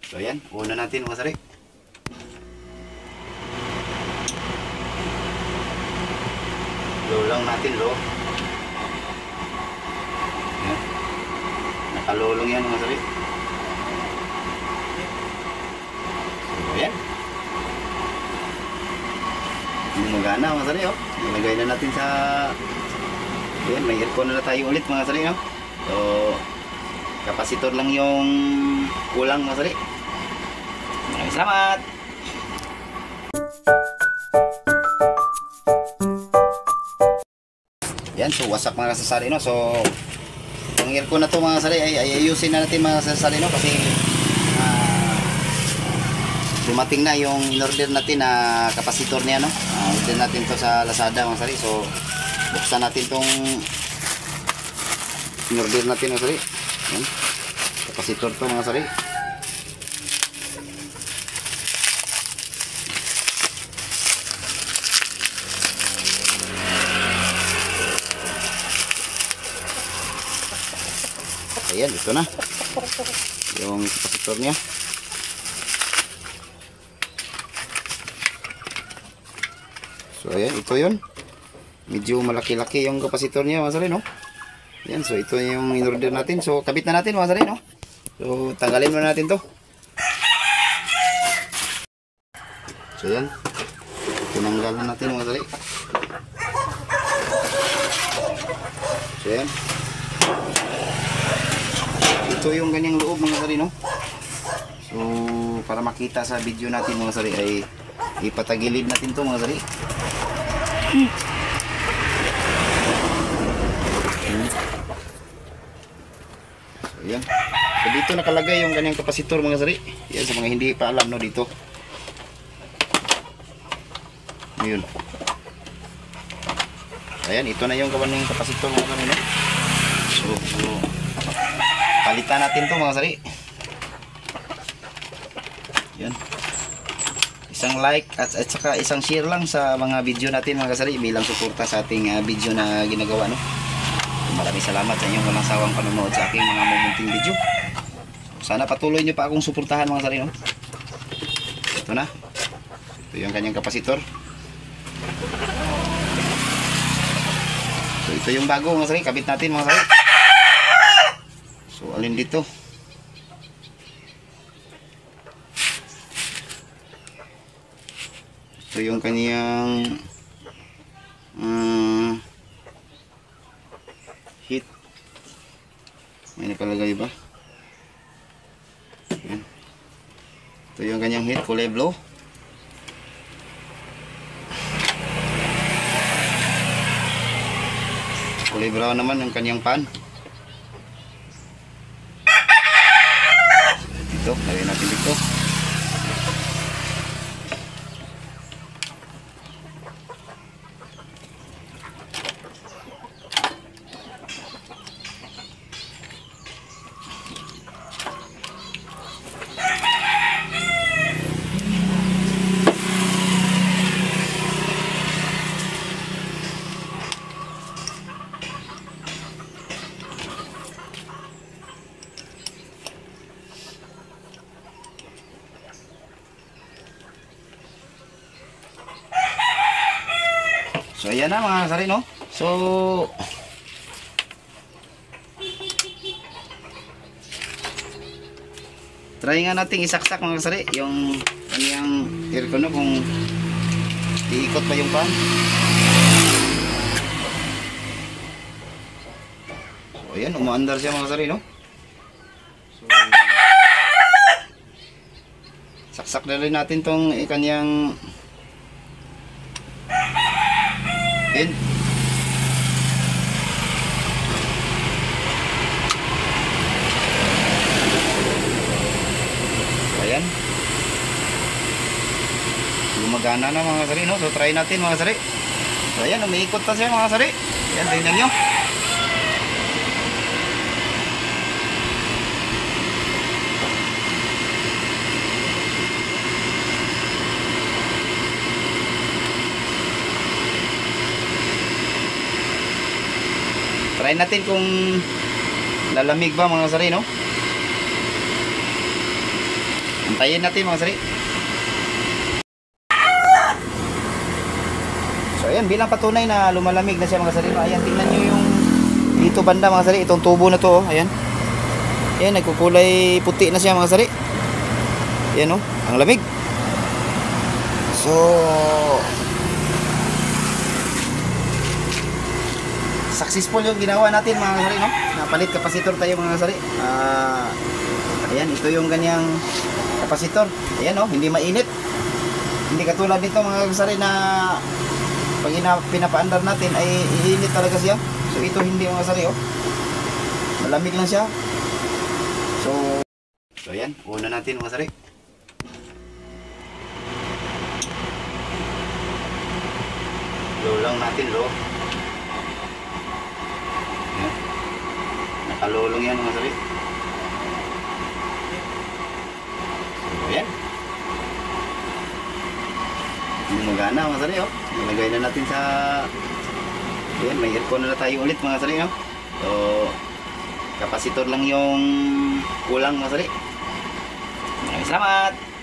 So ayan, una natin mga sari. Low lang natin, low. Ayan. Nakalulong yan mga sari. So ayan. Gumagana mga sari, oh. Ilagay na natin sa... Ayan, may aircon na tayo ulit mga sari, no? So, kapasitor lang yung kulang mga sari. Maraming salamat! Yan, so wasak mga kasasari, no? So, yung aircon na to mga kasasari ay ayusin na natin mga kasasari, no? Kasi dumating na yung in-order natin na kapasitor niya, no? Order natin to sa Lazada mga kasasari. So, buksan natin tong in-order natin mga kasasari. Yan, kapasitor to mga kasasari. Ayan, ito na yung kapasitor niya. So ayan, ito yun. Medyo malaki-laki yung kapasitor niya mga sari, no? Ayan, so ito yung in-order natin. So kabit na natin mga sari, no? So tanggalin muna natin to. So ayan, tinanggal na natin mga sari. So ayan, ito yung ganyang loob mga sari, no? So para makita sa video natin mga sari ay ipatagilid natin to mga sari. So yan, so dito nakalagay yung ganyang kapasitor mga sari. Yan sa mga hindi pa alam, no, dito. Ayun. Ayan, ito na yung ganyang kapasitor mga sari, no? So palitan natin to mga sari. Yan. Isang like at saka isang share lang sa mga video natin mga kasari bilang suporta sa ating video na ginagawa, no? Maraming salamat sa inyong walang sawang panonood sa aking mga mumunting video. Sana patuloy nyo pa akong suportahan mga kasari, no? Ito na. Ito yung kanyang kapasitor. So ito yung bago mga kasari, kabit natin mga kasari. So alin dito? Ito yung kaniyang heat. May nakalagay ba? Yan. Ito yung kanyang heat, kulay blue. Kulay brown naman yung kanyang pan. Dito, lagay natin dito. So ayan na mga kasari, no? So try nga nating isaksak mga kasari yung kaniyang aircon, no? Kung iikot pa yung pan. So ayan, umaandar siya mga kasari, no? So saksak na rin natin tong kaniyang pin. Ayan, gumagana na mga kasari, no? So try natin mga kasari. So ayan, umiikot na siya mga kasari. Ayan, tingnan nyo. Try natin kung lalamig ba mga kasari, no? Antayin natin mga sari. So ayan, bilang patunay na lumalamig na siya mga sari. Ayan, tingnan nyo yung dito banda mga sari. Itong tubo na to, oh. Ayan. Ayan, nagkukulay puti na siya mga sari. Ayan oh, ang lamig. So successful yung ginawa natin mga sari, no? Napalit kapasitor tayo mga sari. Ayan, ito yung ganyang kapasitor. Ayan oh, hindi mainit. Hindi katulad nito mga sari na pag pinapaandar natin ay iinit talaga siya. So ito hindi mga sari oh. Malamig lang siya. So ayan, una natin mga sari. Low lang natin, low. Ayan. Nakalulong yan mga sari. So ayan. Magana mga sari oh. Ilagay na natin sa ayan, may aircon na tayo ulit mga sari oh. So kapasitor lang yung kulang mga sari. Maraming salamat.